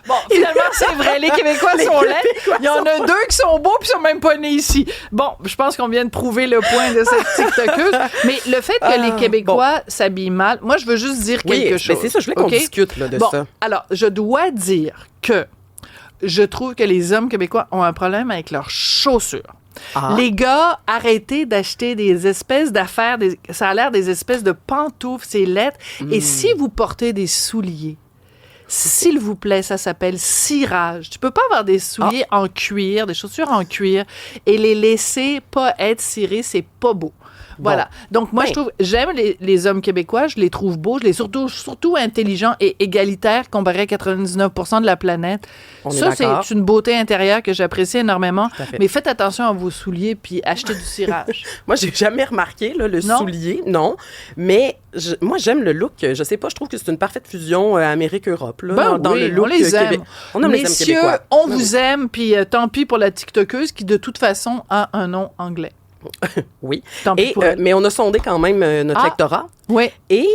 Bon, finalement, c'est vrai, les Québécois sont laids. Il y en a deux qui sont beaux puis sont même pas nés ici. Bon, je pense qu'on vient de prouver le point de cette TikTokeuse. Mais le fait que les Québécois s'habillent mal, moi, je veux juste dire quelque chose. C'est ça, je voulais qu'on OK? discute là, de Bon, ça. alors, je dois dire que je trouve que les hommes québécois ont un problème avec leurs chaussures. Ah. Les gars, arrêtez d'acheter des espèces d'affaires, ça a l'air des espèces de pantoufles, c'est lettres. Et si vous portez des souliers, s'il vous plaît, ça s'appelle cirage. Tu peux pas avoir des souliers en cuir, des chaussures en cuir, et les laisser pas être cirés, c'est pas beau. Voilà. Donc, moi, Ben. je trouve, j'aime les hommes québécois, je les trouve beaux, je les surtout intelligents et égalitaires comparé à 99% de la planète. On est Ça, d'accord. c'est une beauté intérieure que j'apprécie énormément. Tout à fait. Mais faites attention à vos souliers puis achetez du cirage. Moi, j'ai jamais remarqué là, le Non? soulier, non. Mais moi, j'aime le look. Je sais pas, je trouve que c'est une parfaite fusion Amérique-Europe. Là, Ben dans oui, le look on les aime. Québec. On aime les hommes Messieurs, québécois. on Ben vous aime, puis tant pis pour la TikTokeuse qui, de toute façon, a un nom anglais. Oui. Tant pis Et, pour elle. mais on a sondé quand même notre Ah. lectorat. Oui. Et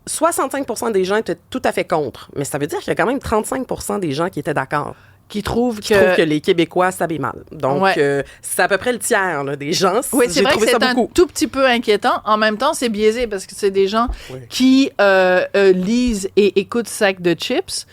65% des gens étaient tout à fait contre. Mais ça veut dire qu'il y a quand même 35% des gens qui étaient d'accord. Qui trouve Qui trouvent que les Québécois s'habillent mal. Donc, Ouais. c'est à peu près le tiers là, des gens. Oui, c'est J'ai vrai que trouvé ça c'est un beaucoup. tout petit peu inquiétant. En même temps, c'est biaisé parce que c'est des gens qui lisent et écoutent Sac de chips.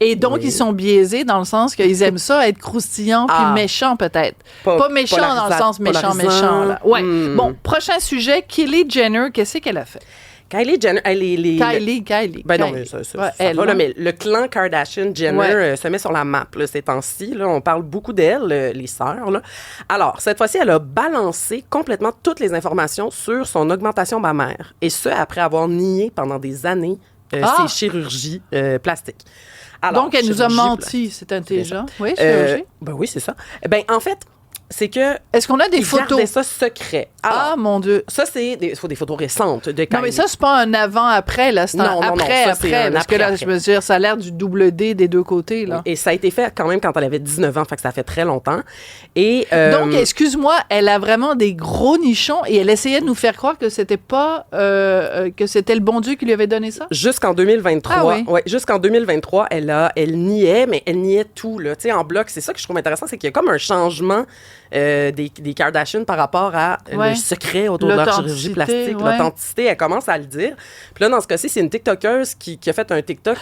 Et donc, ils sont biaisés dans le sens qu'ils aiment ça, être croustillants puis Ah. méchants peut-être. Pas Pas méchants dans le sens méchant. Là. Ouais. Hmm. Bon, prochain sujet, Kylie Jenner, qu'est-ce qu'elle a fait? Kylie Jenner, Kylie. Ben non, Kylie. mais ça Ouais, elle, va, là, là. mais le clan Kardashian-Jenner Ouais. se met sur la map là, ces temps-ci. Là, on parle beaucoup d'elle, les sœurs. Là. Alors, cette fois-ci, elle a balancé complètement toutes les informations sur son augmentation mammaire. Et ce, après avoir nié pendant des années Ah! ses chirurgies plastiques. Alors, Donc, elle nous a chirurgie menti. C'est intelligent. Oui, Euh, chirurgie. ben oui, c'est ça. Ben, en fait, c'est que Est-ce qu'on a des ils photos? gardaient ça secret. Alors, Ah, mon Dieu. ça, c'est des photos récentes de Kylie. Non, mais ça, c'est pas un avant-après, là. C'est un Non, non, non, après, ça, c'est après. un Parce que là, après-après. je veux dire, ça a l'air du double D des deux côtés, là. Et ça a été fait quand même quand elle avait 19 ans, fait que ça fait très longtemps. Et Donc, excuse-moi, elle a vraiment des gros nichons et elle essayait de nous faire croire que c'était pas que c'était le bon Dieu qui lui avait donné ça. jusqu'en 2023, Ah oui. ouais, jusqu'en 2023, elle niait, mais elle niait tout là. Tu sais, en bloc, c'est ça que je trouve intéressant, c'est qu'il y a comme un changement des Kardashians par rapport à Ouais. le secret autour de leur chirurgie L'authenticité, plastique, ouais. l'authenticité. Elle commence à le dire. Puis là, dans ce cas-ci, c'est une TikTokeuse qui a fait un TikTok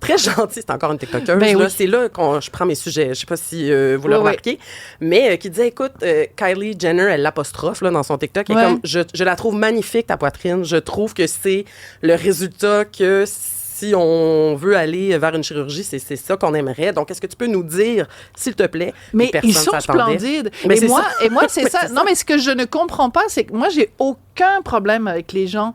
très gentil. C'est encore une TikTokeuse. Ben là. oui. C'est là que je prends mes sujets. Je sais pas si vous le Oui, oui. remarquez, mais qui disait, écoute, Kylie Jenner, elle l'apostrophe là, dans son TikTok. Et Ouais. comme, je la trouve magnifique, ta poitrine. Je trouve que c'est le résultat que si on veut aller vers une chirurgie, c'est ça qu'on aimerait. Donc, est-ce que tu peux nous dire, s'il te plaît, Mais que personne ils sont s'attendait? splendides. Mais Et c'est moi, ça. c'est Mais ça. c'est Non, mais ce que je ne comprends pas, c'est que moi, j'ai aucun problème avec les gens,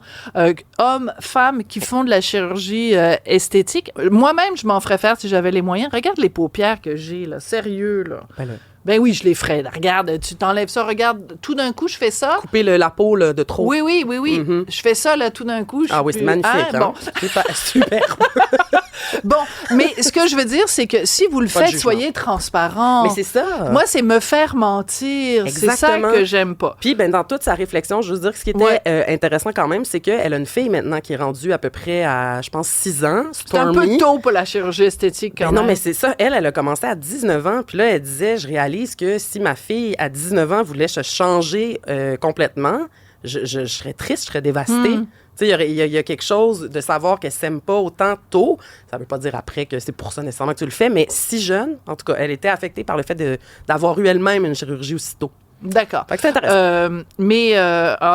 hommes, femmes, qui font de la chirurgie esthétique. Moi-même, je m'en ferais faire si j'avais les moyens. Regarde les paupières que j'ai, là. Sérieux, là. Ben là, Ben oui, je les ferais. Regarde, tu t'enlèves ça, regarde, tout d'un coup, je fais ça. Couper la peau là, de trop. Oui. Je fais ça, là, tout d'un coup. Ah oui, c'est magnifique. Bon. Super. Bon, mais ce que je veux dire, c'est que si vous le faites, soyez transparent. Mais c'est ça. Moi, c'est me faire mentir. Exactement. C'est ça que j'aime pas. Puis, dans toute sa réflexion, je veux dire que ce qui était intéressant quand même, c'est qu'elle a une fille maintenant qui est rendue à peu près à, je pense, 6 ans. C'est un peu tôt pour la chirurgie esthétique, quand même. Non, mais c'est ça. Elle a commencé à 19 ans. Puis là, elle disait, je réalise que si ma fille, à 19 ans, voulait se changer complètement, je serais triste, je serais dévastée. Tu sais, il y a quelque chose de savoir qu'elle s'aime pas autant tôt. Ça veut pas dire après que c'est pour ça nécessairement que tu le fais, mais si jeune, en tout cas, elle était affectée par le fait d'avoir eu elle-même une chirurgie aussitôt. D'accord. Fait que c'est intéressant.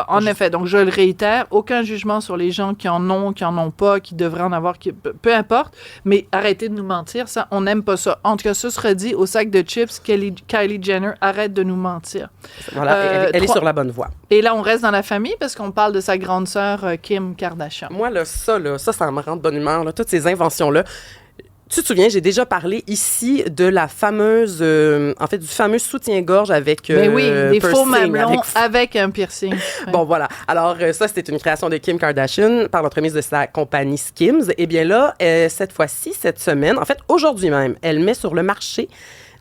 En effet, donc je le réitère, aucun jugement sur les gens qui en ont pas, qui devraient en avoir, peu importe, mais arrêtez de nous mentir, ça, on n'aime pas ça. En tout cas, ce sera dit au sac de chips, Kylie Jenner, arrête de nous mentir. Voilà, elle est sur la bonne voie. Et là, on reste dans la famille parce qu'on parle de sa grande sœur, Kim Kardashian. Moi, ça me rend de bonne humeur, là, toutes ces inventions-là. Tu te souviens, j'ai déjà parlé ici de la fameuse, du fameux soutien-gorge avec Ben oui, des faux piercing, mamelons avec un piercing. Ouais. Bon, voilà. Alors, ça, c'était une création de Kim Kardashian par l'entremise de sa compagnie Skims. Eh bien là, cette fois-ci, cette semaine, en fait, aujourd'hui même, elle met sur le marché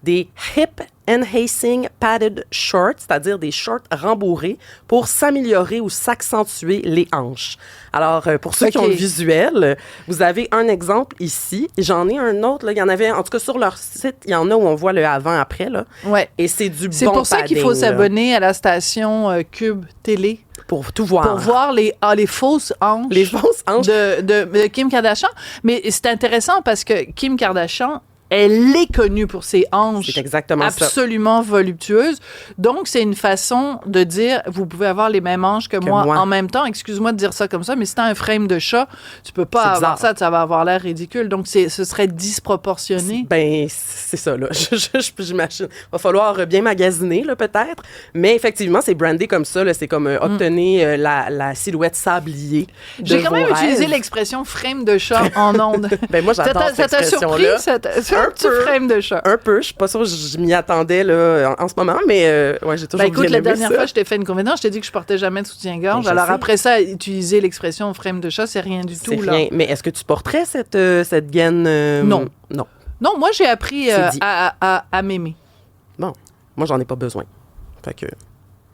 des Hip Enhancing Padded Shorts, c'est-à-dire des shorts rembourrés pour s'améliorer ou s'accentuer les hanches. Alors, pour ceux qui ont le visuel, vous avez un exemple ici. J'en ai un autre, là. Il y en avait, en tout cas, sur leur site, il y en a où on voit le avant-après, là. Ouais. Et c'est du bon C'est pour ça qu'il faut padding, s'abonner à la station Cube Télé. Pour tout voir. Pour voir les fausses hanches. Les fausses hanches. De Kim Kardashian. Mais c'est intéressant parce que Kim Kardashian, elle est connue pour ses hanches c'est exactement absolument voluptueuses. Donc, c'est une façon de dire, vous pouvez avoir les mêmes hanches que moi en même temps. Excuse-moi de dire ça comme ça, mais si t'as un frame de chat, tu peux pas avoir ça va avoir l'air ridicule. Donc, ce serait disproportionné. Ben, c'est ça, là. J'imagine. Va falloir bien magasiner, là, peut-être. Mais effectivement, c'est brandé comme ça, là. C'est comme obtenir la silhouette sablier. J'ai quand même utilisé l'expression frame de chat en ondes. Ben, moi, j'adore cette expression-là. Ça t'a surpris? Un petit frame de chat. Un peu. Je suis pas sûre que je m'y attendais là, en ce moment, mais j'ai toujours écoute, bien la aimé dernière ça. fois, je t'ai fait une confidence. Je t'ai dit que je portais jamais de soutien-gorge. Alors après ça, utiliser l'expression frame de chat, c'est rien du tout. C'est rien. Mais est-ce que tu porterais cette gaine? Non. Non. Non, moi, j'ai appris à m'aimer. Bon. Moi, j'en ai pas besoin. Fait que...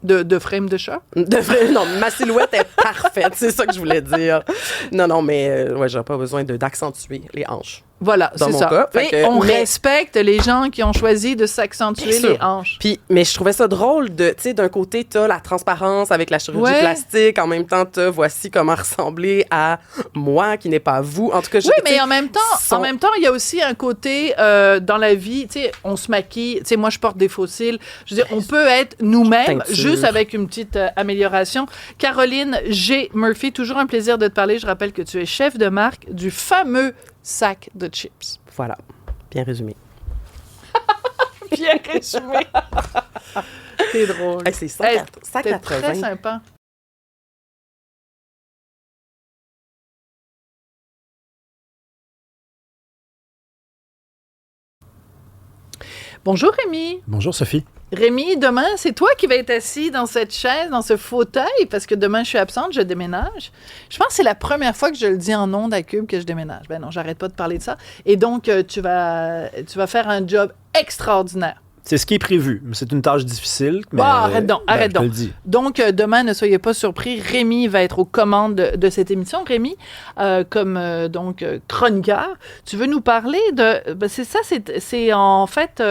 De frame de chat? Non, ma silhouette est parfaite. C'est ça que je voulais dire. Non, mais j'aurais pas besoin d'accentuer les hanches. Voilà, c'est ça. Cas, et on respecte les gens qui ont choisi de s'accentuer les hanches. Mais je trouvais ça drôle tu sais, d'un côté, t'as la transparence avec la chirurgie plastique, en même temps, voici comment ressembler à moi, qui n'est pas vous. En tout cas, mais en même temps, il y a aussi un côté dans la vie, tu sais, on se maquille, tu sais, moi, je porte des faux cils. Je veux dire, on peut être nous-mêmes, juste avec une petite amélioration. Caroline G. Murphy, toujours un plaisir de te parler. Je rappelle que tu es chef de marque du fameux sac de chips. Voilà. Bien résumé. Bien résumé. C'est drôle. Hey, c'est 180. C'était très sympa. Bonjour Rémi. Bonjour Sophie. Rémi, demain, c'est toi qui vas être assis dans cette chaise, dans ce fauteuil, parce que demain, je suis absente, je déménage. Je pense que c'est la première fois que je le dis en ondes à Cube que je déménage. Ben non, j'arrête pas de parler de ça. Et donc, tu vas faire un job extraordinaire. C'est ce qui est prévu, mais c'est une tâche difficile. Mais, arrête donc. Je te le dis. Donc, demain, ne soyez pas surpris, Rémi va être aux commandes de cette émission. Rémi, comme chroniqueur, tu veux nous parler de... Ben, c'est ça, c'est en fait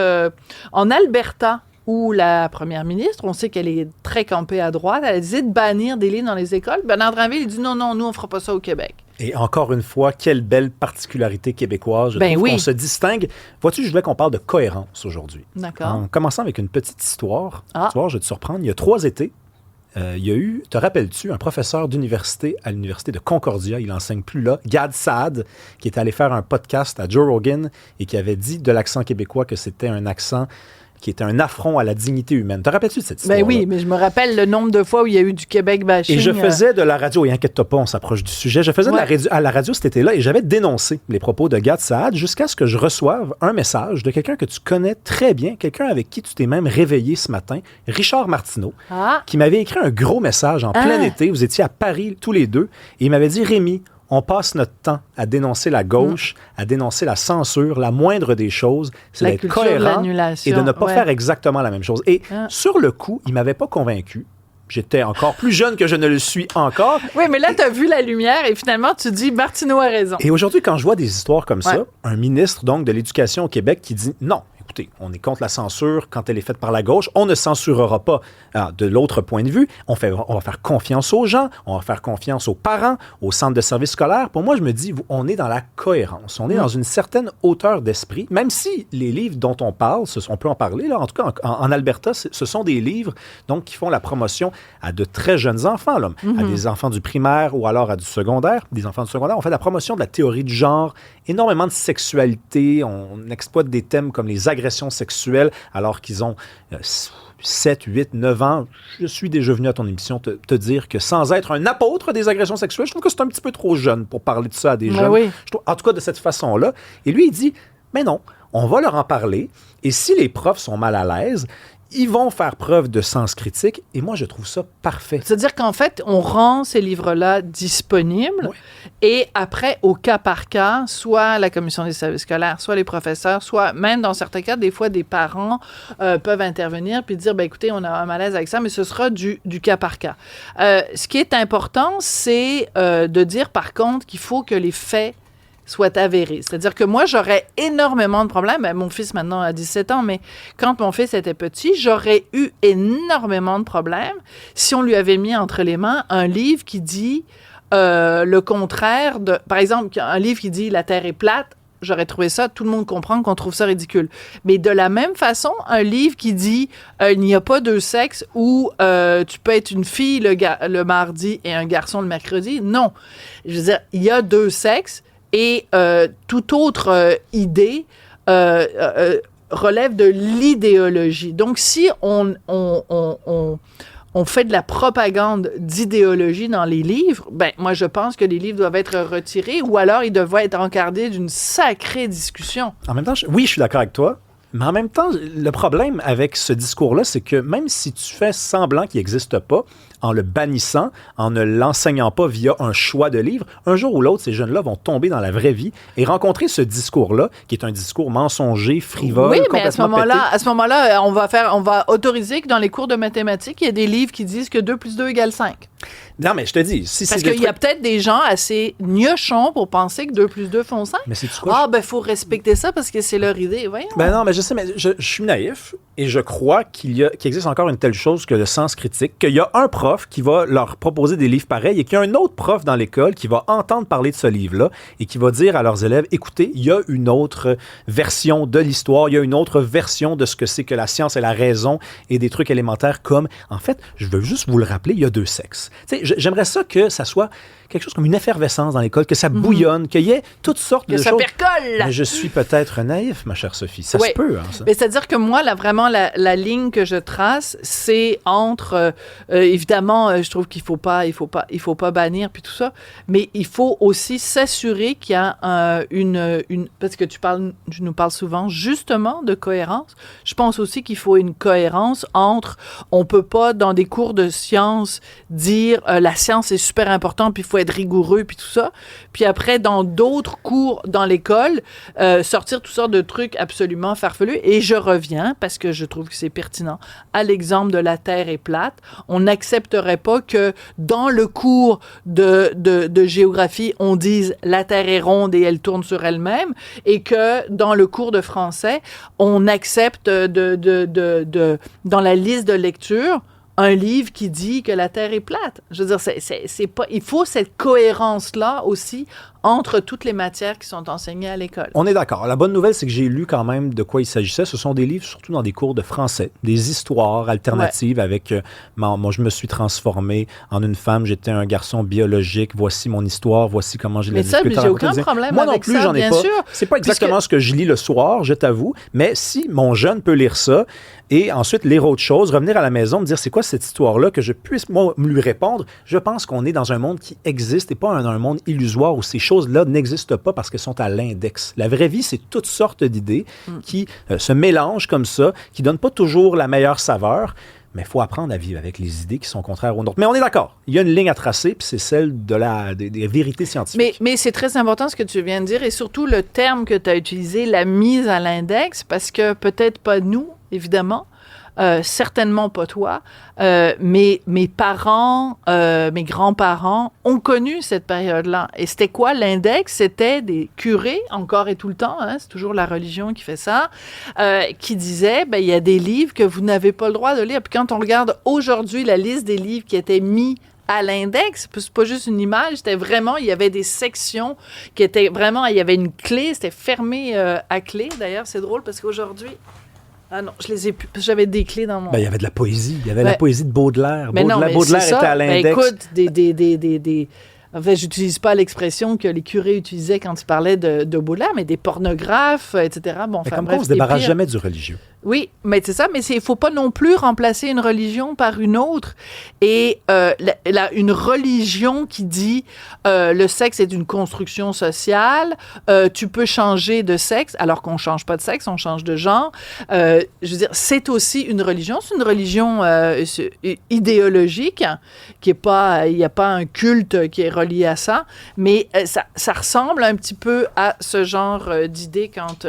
en Alberta, où la première ministre, on sait qu'elle est très campée à droite, elle a décidé de bannir des livres dans les écoles. Bernard Drinville, il dit non, nous, on fera pas ça au Québec. Et encore une fois, quelle belle particularité québécoise. Je trouve qu'on se distingue. Vois-tu, je voulais qu'on parle de cohérence aujourd'hui. D'accord. En commençant avec une petite histoire. Tu vois, je vais te surprendre. Il y a 3 étés, il y a eu, te rappelles-tu, un professeur d'université à l'université de Concordia, il enseigne plus là, Gad Saad, qui est allé faire un podcast à Joe Rogan et qui avait dit de l'accent québécois que c'était un accent qui était un affront à la dignité humaine. Te rappelles-tu de cette histoire? Ben oui, mais je me rappelle le nombre de fois où il y a eu du Québec bashing. Et je faisais de la radio, et inquiète-toi pas, on s'approche du sujet, je faisais à la radio cet été-là et j'avais dénoncé les propos de Gad Saad jusqu'à ce que je reçoive un message de quelqu'un que tu connais très bien, quelqu'un avec qui tu t'es même réveillé ce matin, Richard Martineau, qui m'avait écrit un gros message en plein été. Vous étiez à Paris tous les deux et il m'avait dit « Rémi, on passe notre temps à dénoncer la gauche, à dénoncer la censure, la moindre des choses, c'est d'être cohérent et de ne pas faire exactement la même chose. » Et sur le coup, il ne m'avait pas convaincu. J'étais encore plus jeune que je ne le suis encore. Oui, mais là, tu as vu la lumière et finalement, tu dis Martineau a raison. Et aujourd'hui, quand je vois des histoires comme ça, un ministre donc de l'Éducation au Québec qui dit non, écoutez, on est contre la censure quand elle est faite par la gauche. On ne censurera pas. Alors, de l'autre point de vue, on va faire confiance aux gens, on va faire confiance aux parents, aux centres de services scolaires. Pour moi, je me dis, on est dans la cohérence. On est dans une certaine hauteur d'esprit, même si les livres dont on parle, on peut en parler, là, en tout cas en Alberta, ce sont des livres donc, qui font la promotion à de très jeunes enfants, là, à des enfants du primaire ou alors à du secondaire. Des enfants du secondaire, on fait la promotion de la théorie du genre, énormément de sexualité, on exploite des thèmes comme les agressions sexuelles alors qu'ils ont 7, 8, 9 ans. Je suis déjà venu à ton émission te dire que sans être un apôtre des agressions sexuelles, je trouve que c'est un petit peu trop jeune pour parler de ça à des jeunes. Oui. En tout cas, de cette façon-là. Et lui, il dit, mais non, on va leur en parler. Et si les profs sont mal à l'aise, ils vont faire preuve de sens critique, et moi, je trouve ça parfait. C'est-à-dire qu'en fait, on rend ces livres-là disponibles, et après, au cas par cas, soit la commission des services scolaires, soit les professeurs, soit même dans certains cas, des fois, des parents peuvent intervenir puis dire, ben écoutez, on a un malaise avec ça, mais ce sera du cas par cas. Ce qui est important, c'est de dire, par contre, qu'il faut que les faits soit avéré. C'est-à-dire que moi, j'aurais énormément de problèmes. Ben, mon fils, maintenant, a 17 ans, mais quand mon fils était petit, j'aurais eu énormément de problèmes si on lui avait mis entre les mains un livre qui dit le contraire de... Par exemple, un livre qui dit « La Terre est plate », j'aurais trouvé ça, tout le monde comprend qu'on trouve ça ridicule. Mais de la même façon, un livre qui dit il n'y a pas deux sexes ou tu peux être une fille le mardi et un garçon le mercredi, non. Je veux dire, il y a deux sexes, et toute autre idée relève de l'idéologie. Donc, si on fait de la propagande d'idéologie dans les livres, ben moi, je pense que les livres doivent être retirés ou alors ils devraient être encadrés d'une sacrée discussion. En même temps, oui, je suis d'accord avec toi. Mais en même temps, le problème avec ce discours-là, c'est que même si tu fais semblant qu'il n'existe pas, en le bannissant, en ne l'enseignant pas via un choix de livre, un jour ou l'autre, ces jeunes-là vont tomber dans la vraie vie et rencontrer ce discours-là, qui est un discours mensonger, frivole, oui, mais complètement à ce moment-là, on va autoriser que dans les cours de mathématiques, il y a des livres qui disent que 2 + 2 = 5. Non, mais je te dis... Parce qu'il y a peut-être des gens assez gnochons pour penser que 2 + 2 font 5. Mais c'est-tu quoi? Ah, ben, il faut respecter ça parce que c'est leur idée. Voyons. Ben non, mais je sais, mais je suis naïf et je crois qu'il existe encore une telle chose que le sens critique, qu'il y a un prof qui va leur proposer des livres pareils et qu'il y a un autre prof dans l'école qui va entendre parler de ce livre-là et qui va dire à leurs élèves, écoutez, il y a une autre version de l'histoire, il y a une autre version de ce que c'est que la science et la raison et des trucs élémentaires comme, en fait, je veux juste vous le rappeler, il y a deux sexes. Tu sais, j'aimerais ça que ça soit quelque chose comme une effervescence dans l'école, que ça bouillonne, qu'il y ait toutes sortes de choses. Que ça percole! Mais je suis peut-être naïf, ma chère Sophie. Ça se peut, hein, ça. Mais c'est-à-dire que moi, là, vraiment, la ligne que je trace, c'est entre... évidemment, je trouve qu'il faut pas bannir, puis tout ça, mais il faut aussi s'assurer qu'il y a parce que tu nous parles souvent, justement, de cohérence. Je pense aussi qu'il faut une cohérence entre... On peut pas, dans des cours de sciences, dire la science est super importante, puis il faut être rigoureux, puis tout ça. Puis après, dans d'autres cours dans l'école, sortir toutes sortes de trucs absolument farfelus. Et je reviens, parce que je trouve que c'est pertinent, à l'exemple de la Terre est plate. On n'accepterait pas que dans le cours de géographie, on dise la Terre est ronde et elle tourne sur elle-même, et que dans le cours de français, on accepte dans la liste de lecture un livre qui dit que la Terre est plate. Je veux dire, c'est pas... Il faut cette cohérence-là aussi entre toutes les matières qui sont enseignées à l'école. On est d'accord. La bonne nouvelle, c'est que j'ai lu quand même de quoi il s'agissait. Ce sont des livres, surtout dans des cours de français, des histoires alternatives avec... moi, je me suis transformé en une femme, j'étais un garçon biologique, voici mon histoire, voici comment j'ai la difficulté. Mais ça, j'ai aucun problème moi non avec plus, ça, j'en ai bien pas. sûr. C'est pas exactement ce que je lis le soir, je t'avoue, mais si mon jeune peut lire ça et ensuite lire autre chose, revenir à la maison, me dire c'est quoi cette histoire-là, que je puisse, moi, lui répondre, je pense qu'on est dans un monde qui existe et pas un monde illusoire où ces choses-là n'existent pas parce qu'elles sont à l'index. La vraie vie, c'est toutes sortes d'idées qui se mélangent comme ça, qui donnent pas toujours la meilleure saveur, mais il faut apprendre à vivre avec les idées qui sont contraires aux nôtres. Mais on est d'accord, il y a une ligne à tracer, puis c'est celle des vérités scientifiques. Mais c'est très important ce que tu viens de dire, et surtout le terme que tu as utilisé, la mise à l'index, parce que peut-être pas nous, évidemment, certainement pas toi, mais mes parents, mes grands-parents ont connu cette période-là. Et c'était quoi l'index? C'était des curés, encore et tout le temps, hein, c'est toujours la religion qui fait ça, qui disaient, il y a des livres que vous n'avez pas le droit de lire. Puis quand on regarde aujourd'hui la liste des livres qui étaient mis à l'index, c'est pas juste une image, c'était vraiment, il y avait des sections qui étaient vraiment, il y avait une clé, c'était fermé à clé. D'ailleurs, c'est drôle parce qu'aujourd'hui, ah non, je les ai plus. J'avais des clés dans mon... Il y avait de la poésie. Il y avait la poésie de Baudelaire. Baudelaire c'est était à l'index. Écoute, en fait, j'utilise pas l'expression que les curés utilisaient quand ils parlaient de Baudelaire, mais des pornographes, etc. Bon, mais comme quoi, on se débarrasse jamais du religieux. Oui, mais c'est ça, mais il faut pas non plus remplacer une religion par une autre. Et une religion qui dit le sexe est une construction sociale, tu peux changer de sexe, alors qu'on change pas de sexe, on change de genre. Je veux dire, c'est aussi une religion, c'est une religion idéologique, qui est pas, il n'y a pas un culte qui est relié à ça, mais ça ressemble un petit peu à ce genre d'idée quand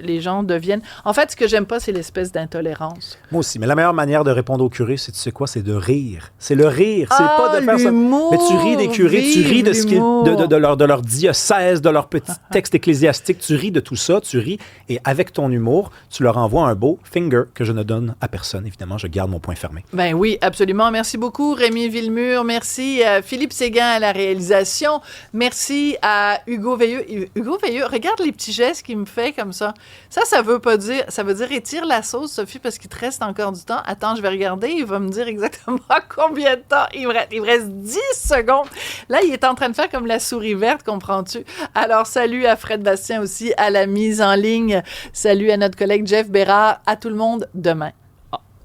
les gens deviennent... En fait, ce que j'aime pas, c'est l'espèce d'intolérance. Moi aussi, mais la meilleure manière de répondre aux curés, c'est, tu sais quoi, c'est de rire. C'est le rire, c'est pas de faire ça. Mais tu ris des curés, tu ris de ce de leur diocèse, de leur petit texte ecclésiastique, tu ris de tout ça, tu ris, et avec ton humour, tu leur envoies un beau finger que je ne donne à personne. Évidemment, je garde mon poing fermé. Ben oui, absolument. Merci beaucoup, Rémi Villemur. Merci à Philippe Séguin à la réalisation. Merci à Hugo Veilleux. Hugo Veilleux, regarde les petits gestes qu'il me fait comme ça. Ça veut pas dire... Ça veut dire étire la sauce, Sophie, parce qu'il te reste encore du temps. Attends, je vais regarder. Il va me dire exactement combien de temps il me reste 10 secondes. Là, il est en train de faire comme la souris verte, comprends-tu? Alors, salut à Fred Bastien aussi, à la mise en ligne. Salut à notre collègue Jeff Bérard. À tout le monde, demain.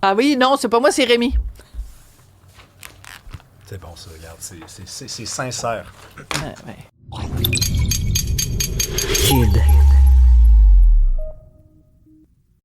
Ah oui, non, c'est pas moi, c'est Rémi. C'est bon, ça, regarde. C'est sincère. Ouais. Kid.